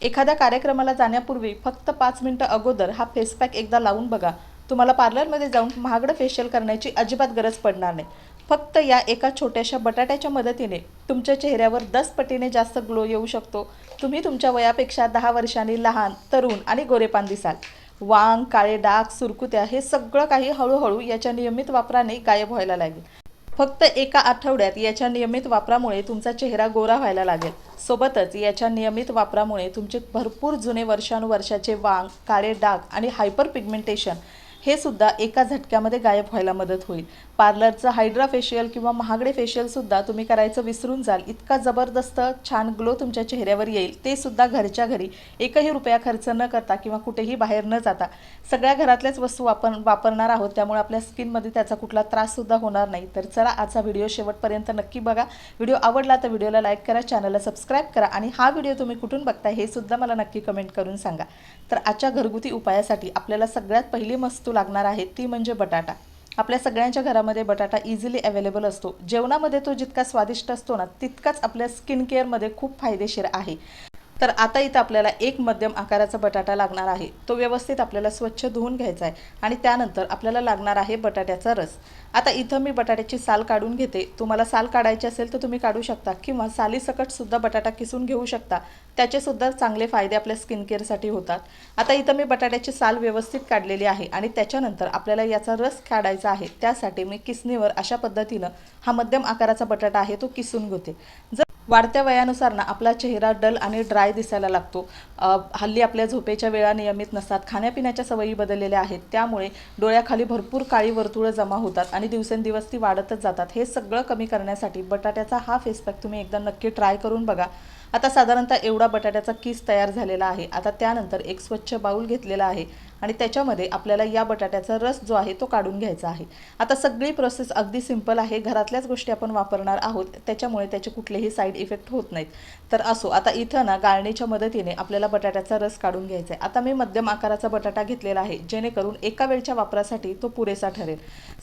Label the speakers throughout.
Speaker 1: एखाद्या कार्यक्रमाला जाण्यापूर्वी फक्त 5 मिनिटं अगोदर हा फेस पॅक एकदा लावून बघा. तुम्हाला पार्लरमध्ये जाऊन महागडं फेशियल करण्याची अजिबात गरज पडणार नाही. फक्त या एका छोट्याशा बटाट्याच्या मदतीने तुमच्या चेहऱ्यावर 10 पटीने जास्त ग्लो येऊ शकतो. तुम्ही तुमच्या वयापेक्षा 10 वर्षांनी लहान, तरुण आणि गोरेपान दिसाल. वांग, काळे डाग, सुरकुत्या हे सगळं काही हळूहळू याच्या नियमित वापराने गायब व्हायला लागेल. फक्त एका आठवड्यात याच्या नियमित वापरामुळे तुमचा चेहरा गोरा व्हायला लागेल. सोबतच याच्या नियमित वापरामुळे तुमचे भरपूर जुने वर्षानुवर्षाचे वांग, काळे डाग आणि हायपर पिगमेंटेशन हे सुद्धा एका झटक्यामध्ये गायब व्हायला मदत होईल. पार्लरचं हायड्रा फेशियल किंवा महागडे फेशियलसुद्धा तुम्ही करायचं विसरून जाल. इतका जबरदस्त छान ग्लो तुमच्या चेहऱ्यावर येईल, ते सुद्धा घरच्या घरी. एकही रुपया खर्च न करता किंवा कुठेही बाहेर न जाता. सगळ्या घरातल्याच वस्तू आपण वापरणार आहोत, त्यामुळे आपल्या स्किनमध्ये त्याचा कुठला त्राससुद्धा होणार नाही. तर चला, आजचा व्हिडिओ शेवटपर्यंत नक्की बघा. व्हिडिओ आवडला तर व्हिडिओला लाईक करा, चॅनलला सबस्क्राईब करा आणि हा व्हिडिओ तुम्ही कुठून बघताय हे सुद्धा मला नक्की कमेंट करून सांगा. तर आजच्या घरगुती उपायासाठी आपल्याला सगळ्यात पहिली वस्तू लागणार आहे ती म्हणजे बटाटा. आपल्या सगळ्यांच्या घरामध्ये बटाटा इझिली अवेलेबल असतो. जेवणामध्ये तो जितका स्वादिष्ट असतो ना, तितकाच आपल्या स्किन केअरमध्ये खूप फायदेशीर आहे. तर आता इथं आपल्याला एक मध्यम आकाराचा बटाटा लागणार आहे. तो व्यवस्थित आपल्याला स्वच्छ धुवून घ्यायचा आहे आणि त्यानंतर आपल्याला लागणार आहे बटाट्याचा रस. आता इथं मी बटाट्याची साल काढून घेते. तुम्हाला साल काढायची असेल तर तुम्ही काढू शकता किंवा सालीसकटसुद्धा बटाटा किसून घेऊ शकता. त्याचेसुद्धा चांगले फायदे आपल्या स्किन केअरसाठी होतात. आता इथं मी बटाट्याची साल व्यवस्थित काढलेली आहे आणि त्याच्यानंतर आपल्याला याचा रस काढायचा आहे. त्यासाठी मी किसणीवर अशा पद्धतीनं हा मध्यम आकाराचा बटाटा आहे तो किसून घेते. वाढत्या वयानुसार ना आपला चेहरा डल आणि ड्राय दिसायला लागतो. हल्ली आपल्या झोपेच्या वेळा नियमित नसतात, खाण्यापिण्याच्या सवयी बदललेल्या आहेत, त्यामुळे डोळ्याखाली भरपूर काळी वर्तुळं जमा होतात आणि दिवसेंदिवस ती वाढतच जातात. हे सगळं कमी करण्यासाठी बटाट्याचा हा फेस पॅक तुम्ही एकदा नक्की ट्राय करून बघा. आता साधारणतः एवढा बटाट्याचा किस तयार झालेला आहे. आता त्यानंतर एक स्वच्छ बाऊल घेतलेला आहे आणि त्याच्यामध्ये आपल्याला या बटाट्याचा रस जो आहे तो काढून घ्यायचा आहे. आता सगळी प्रोसेस अगदी सिंपल आहे. घरातल्याच गोष्टी आपण वापरणार आहोत, त्याच्यामुळे त्याचे कुठलेही साईड इफेक्ट होत नाहीत. तर असो, आता इथं ना गाळणीच्या मदतीने आपल्याला बटाट्याचा रस काढून घ्यायचा आहे. आता मी मध्यम आकाराचा बटाटा घेतलेला आहे, जेणेकरून एका वेळच्या वापरासाठी तो पुरेसा ठरेल.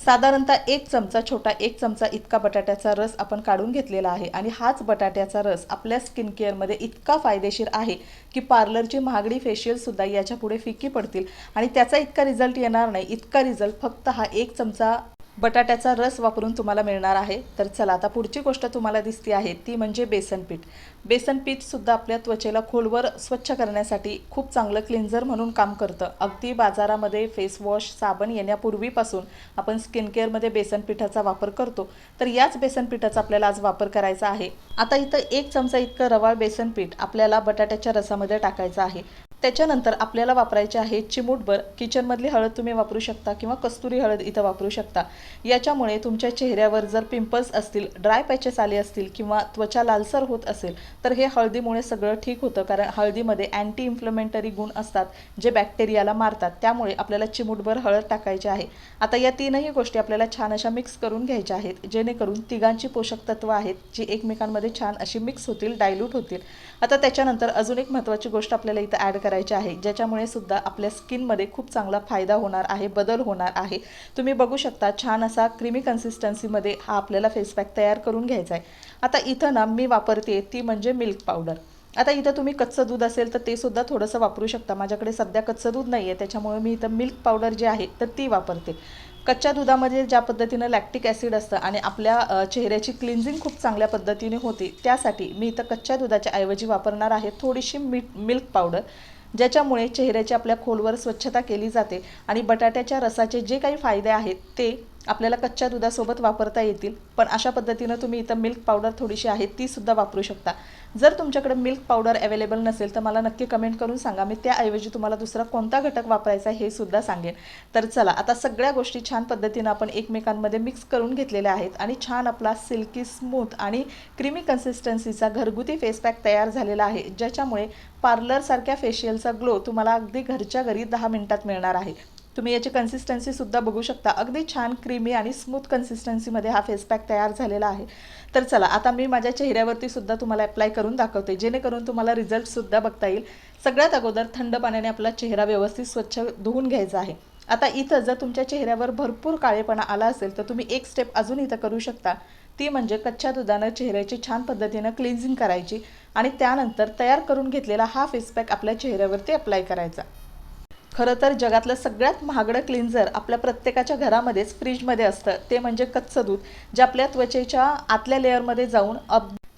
Speaker 1: साधारणतः छोटा एक चमचा इतका बटाट्याचा रस आपण काढून घेतलेला आहे आणि हाच बटाट्याचा रस आपल्या स्किन केअरमध्ये इतका फायदेशीर आहे की पार्लरची महागडी फेशियलसुद्धा याच्या पुढे फिकी पडतील आणि त्याचा इतका रिझल्ट येणार नाही. इतका रिझल्ट फक्त हा एक चमचा बटाट्याचा रस वापरून तुम्हाला मिळणार आहे. तर चला, आता पुढची गोष्ट तुम्हाला दिसती आहे ती म्हणजे बेसन पीठ. बेसन पीठसुद्धा आपल्या त्वचेला खोलवर स्वच्छ करण्यासाठी खूप चांगलं क्लिन्झर म्हणून काम करतं. अगदी बाजारामध्ये फेसवॉश, साबण येण्यापूर्वीपासून आपण स्किन केअरमध्ये बेसन पिठाचा वापर करतो. तर याच बेसन पिठाचा आपल्याला आज वापर करायचा आहे. आता इथं एक चमचा इतकं रवाळ बेसन पीठ आपल्याला बटाट्याच्या रसामध्ये टाकायचं आहे. त्याच्यानंतर आपल्याला वापरायचे आहे चिमूटभर किचनमधली हळद तुम्ही वापरू शकता किंवा कस्तुरी हळद इथं वापरू शकता. याच्यामुळे तुमच्या चेहऱ्यावर जर पिंपल्स असतील, ड्राय पॅचेस आले असतील किंवा त्वचा लालसर होत असेल तर हे हळदीमुळे सगळं ठीक होतं. कारण हळदीमध्ये अँटी इन्फ्लमेटरी गुण असतात जे बॅक्टेरियाला मारतात. त्यामुळे आपल्याला चिमूटभर हळद टाकायची आहे. आता या तीनही गोष्टी आपल्याला छान अशा मिक्स करून घ्यायच्या आहेत, जेणेकरून तिघांची पोषक तत्व आहेत जी एकमेकांमध्ये छान अशी मिक्स होतील, डायल्यूट होतील. आता त्याच्यानंतर अजून एक महत्त्वाची गोष्ट आपल्याला इथं ॲड करायची आहे, ज्याच्यामुळे सुद्धा आपल्या स्किनमध्ये खूप चांगला फायदा होणार आहे, बदल होणार आहे. तुम्ही बघू शकता छान असा क्रीमी कन्सिस्टन्सीमध्ये हा आपल्याला फेस पॅक तयार करून घ्यायचा आहे. आता इथं ना मी वापरते ती म्हणजे मिल्क पावडर. आता इथं तुम्ही कच्चं दूध असेल तर ते सुद्धा थोडंसं वापरू शकता. माझ्याकडे सध्या कच्चं दूध नाही आहे, त्याच्यामुळे मी इथं मिल्क पावडर जी आहे तर ती वापरते. कच्च्या दुधामध्ये ज्या पद्धतीनं लॅक्टिक ॲसिड असतं आणि आपल्या चेहऱ्याची क्लिन्झिंग खूप चांगल्या पद्धतीने होते, त्यासाठी मी इथं कच्च्या दुधाच्या ऐवजी वापरणार आहे थोडीशी मिल्क पावडर, ज्याच्यामुळे चेहऱ्याची आपल्या खोलवर स्वच्छता केली जाते आणि बटाट्याच्या रसाचे जे काही फायदे आहेत ते आपल्याला कच्च्या दुधासोबत वापरता येतील. पण अशा पद्धतीनं तुम्ही इथं मिल्क पावडर थोडीशी आहे ती सुद्धा वापरू शकता. जर तुमच्याकडे मिल्क पावडर अवेलेबल नसेल तर मला नक्की कमेंट करून सांगा, मी त्याऐवजी तुम्हाला दुसरा कोणता घटक वापरायचा हे सुद्धा सांगेन. तर चला, आता सगळ्या गोष्टी छान पद्धतीनं आपण एकमेकांमध्ये मिक्स करून घेतलेल्या आहेत आणि छान आपला सिल्की स्मूथ आणि क्रीमी कन्सिस्टन्सीचा घरगुती फेस पॅक तयार झालेला आहे, ज्याच्यामुळे पार्लरसारख्या फेशियलचा ग्लो तुम्हाला अगदी घरच्या घरी 10 मिनिटात मिळणार आहे. तुम्ही याची कन्सिस्टन्सीसुद्धा बघू शकता. अगदी छान क्रीमी आणि स्मूथ कन्सिस्टन्सीमध्ये हा फेस पॅक तयार झालेला आहे. तर चला, आता मी माझ्या चेहऱ्यावरती सुद्धा तुम्हाला अप्लाय करून दाखवते, जेणेकरून तुम्हाला रिझल्टसुद्धा बघता येईल. सगळ्यात अगोदर थंड पाण्याने आपला चेहरा व्यवस्थित स्वच्छ धुवून घ्यायचा आहे. आता इथं जर तुमच्या चेहऱ्यावर भरपूर काळेपणा आला असेल तर तुम्ही एक स्टेप अजून इथं करू शकता, ती म्हणजे कच्च्या दुधानं चेहऱ्याची छान पद्धतीनं क्लिन्झिंग करायची. आणि त्यानंतर तयार करून घेतलेला हा फेस पॅक आपल्या चेहऱ्यावरती अप्लाय करायचा। खरं तर जगातलं सगळ्यात महागडं क्लिन्झर आपल्या प्रत्येकाच्या घरामध्येच फ्रीजमध्ये असतं, ते म्हणजे कच्चं दूध, जे आपल्या त्वचेच्या आतल्या लेअरमध्ये जाऊन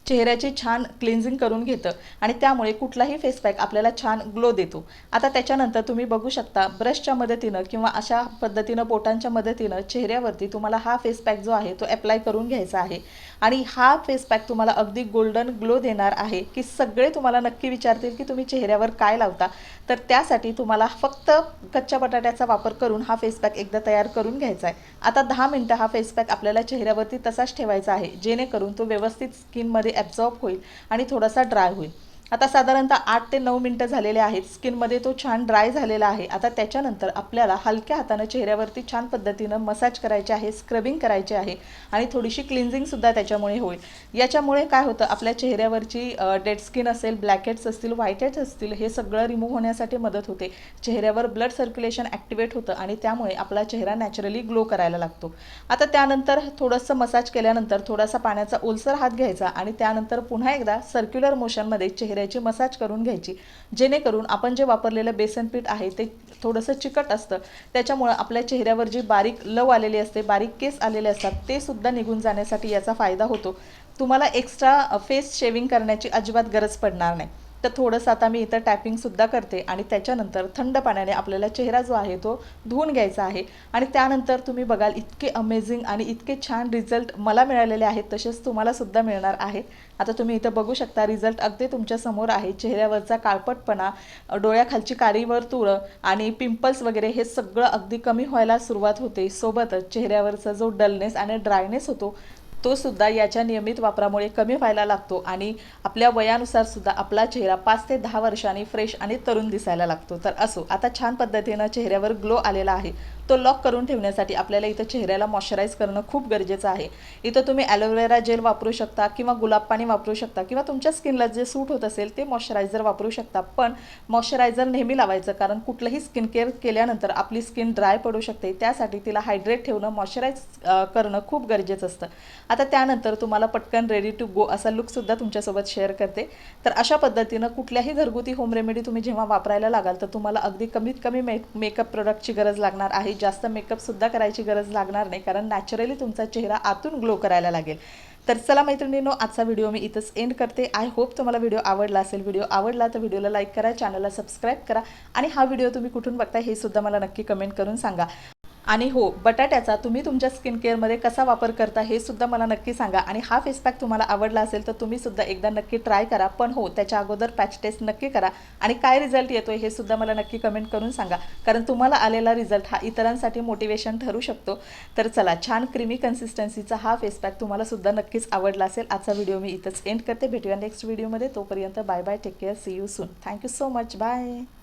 Speaker 1: चेहऱ्याची छान क्लिन्झिंग करून घेतं आणि त्यामुळे कुठलाही फेस पॅक आपल्याला छान ग्लो देतो। आता त्याच्यानंतर तुम्ही बघू शकता ब्रशच्या मदतीनं किंवा अशा पद्धतीनं बोटांच्या मदतीनं चेहऱ्यावरती तुम्हाला हा फेस पॅक जो आहे तो अप्लाय करून घ्यायचा आहे आणि हा फेस पॅक तुम्हाला अगदी गोल्डन ग्लो देणार आहे की सगळे तुम्हाला नक्की विचारतील की तुम्ही चेहऱ्यावर काय लावता, तर त्यासाठी तुम्हाला फक्त कच्च्या बटाट्याचा वापर करून हा फेस पॅक एकदा तयार करून घ्यायचा आहे। आता 10 मिनिटं हा फेस पॅक आपल्याला चेहऱ्यावरती तसाच ठेवायचा आहे, जेणेकरून तो व्यवस्थित स्किनमध्ये ॲब्झॉर्ब होईल आणि थोडासा ड्राय होईल। आता साधारणतः 8 ते 9 मिनिटं झालेले आहेत, स्किनमध्ये तो छान ड्राय झालेला आहे। आता त्याच्यानंतर आपल्याला हलक्या हातानं चेहऱ्यावरती छान पद्धतीनं मसाज करायचे आहे, स्क्रबिंग करायचे आहे आणि थोडीशी क्लिन्झिंगसुद्धा त्याच्यामुळे होईल। याच्यामुळे काय होतं, आपल्या चेहऱ्यावरची डेड स्किन असेल, ब्लॅकहेड्स असतील, व्हाईटहेड्स असतील, हे सगळं रिमूव्ह होण्यासाठी मदत होते। चेहऱ्यावर ब्लड सर्क्युलेशन ॲक्टिवेट होतं आणि त्यामुळे आपला चेहरा नॅचरली ग्लो करायला लागतो। आता त्यानंतर थोडंसं मसाज केल्यानंतर थोडासा पाण्याचा ओलसर हात घ्यायचा आणि त्यानंतर पुन्हा एकदा सर्क्युलर मोशनमध्ये चेहऱ्याची मसाज करून घ्यायची, जेणेकरून आपण जे वापरलेलं बेसन पीठ आहे ते थोडंसं चिकट असतं, त्याच्यामुळं आपल्या चेहऱ्यावर जी बारीक लव आलेली असते, बारीक केस आलेले असतात, ते सुद्धा निघून जाण्यासाठी याचा फायदा होतो। तुम्हाला एक्स्ट्रा फेस शेविंग करण्याची अजिबात गरज पडणार नाही। तर थोडंसं आता मी इथं टॅपिंगसुद्धा करते आणि त्याच्यानंतर थंड पाण्याने आपल्याला चेहरा जो आहे तो धुवून घ्यायचा आहे आणि त्यानंतर तुम्ही बघाल इतके अमेझिंग आणि इतके छान रिझल्ट मला मिळालेले आहेत, तसेच तुम्हालासुद्धा मिळणार आहेत। आता तुम्ही इथं बघू शकता रिझल्ट अगदी तुमच्यासमोर आहे। चेहऱ्यावरचा काळपटपणा, डोळ्याखालची काळी वर्तुळं आणि पिंपल्स वगैरे हे सगळं अगदी कमी व्हायला सुरुवात होते। सोबतच चेहऱ्यावरचा जो डलनेस आणि ड्रायनेस होतो तो सुद्धा याच्या नियमित वापरामुळे कमी व्हायला लागतो आणि आपल्या वयानुसार सुद्धा आपला चेहरा 5 ते 10 वर्षांनी फ्रेश आणि तरुण दिसायला लागतो। तर असो, आता छान पद्धतीनं चेहऱ्यावर ग्लो आलेला आहे, तो लॉक करून ठेवण्यासाठी आपल्याला इथं चेहऱ्याला मॉइश्चराईज करणं खूप गरजेचं आहे। इथं तुम्ही ॲलोवेरा जेल वापरू शकता किंवा गुलाब पाणी वापरू शकता किंवा तुमच्या स्किनला जे सूट होत असेल ते मॉइश्चरायझर वापरू शकता, पण मॉइश्चरायझर नेहमी लावायचं, कारण कुठलंही स्किन केअर केल्यानंतर आपली स्किन ड्राय पडू शकते, त्यासाठी तिला हायड्रेट ठेवणं, मॉइश्चराईज करणं खूप गरजेचं असतं। आता त्यानंतर तुम्हाला पटकन रेडी टू गो असा लुकसुद्धा तुमच्यासोबत शेअर करते। तर अशा पद्धतीनं कुठल्याही घरगुती होम रेमेडी तुम्ही जेव्हा वापरायला लागाल तर तुम्हाला अगदी कमीत कमी मेकअप प्रोडक्टची गरज लागणार आहे, जास्त मेकअपसुद्धा करायची गरज लागणार नाही, कारण नॅचरली तुमचा चेहरा आतून ग्लो करायला लागेल। तर चला मैत्रिणींनो, आजचा व्हिडिओ मी इथंच एंड करते। आय होप तुम्हाला व्हिडिओ आवडला असेल। व्हिडिओ आवडला तर व्हिडिओला लाईक करा, चॅनलला सबस्क्राईब करा आणि हा व्हिडिओ तुम्ही कुठून बघताय हे सुद्धा मला नक्की कमेंट करून सांगा। आणि हो, बटाट्याचा तुम्ही तुमच्या स्किन केअरमध्ये कसा वापर करता हे सुद्धा मला नक्की सांगा आणि हा फेस पॅक तुम्हाला आवडला असेल तर तुम्ही सुद्धा एकदा नक्की ट्राय करा, पण हो त्याच्या अगोदर पॅच टेस्ट नक्की करा आणि काय रिझल्ट येतोय हे सुद्धा मला नक्की कमेंट करून सांगा, कारण तुम्हाला आलेला रिझल्ट हा इतरांसाठी मोटिवेशन ठरू शकतो। तर चला, छान क्रीमी कन्सिस्टन्सीचा हा फेस पॅक तुम्हाला सुद्धा नक्कीच आवडला असेल। आजचा व्हिडिओ मी इथंच एंड करते। भेटूया नेक्स्ट व्हिडिओमध्ये, तोपर्यंत bye bye, take care, see you soon. Thank you so much, bye.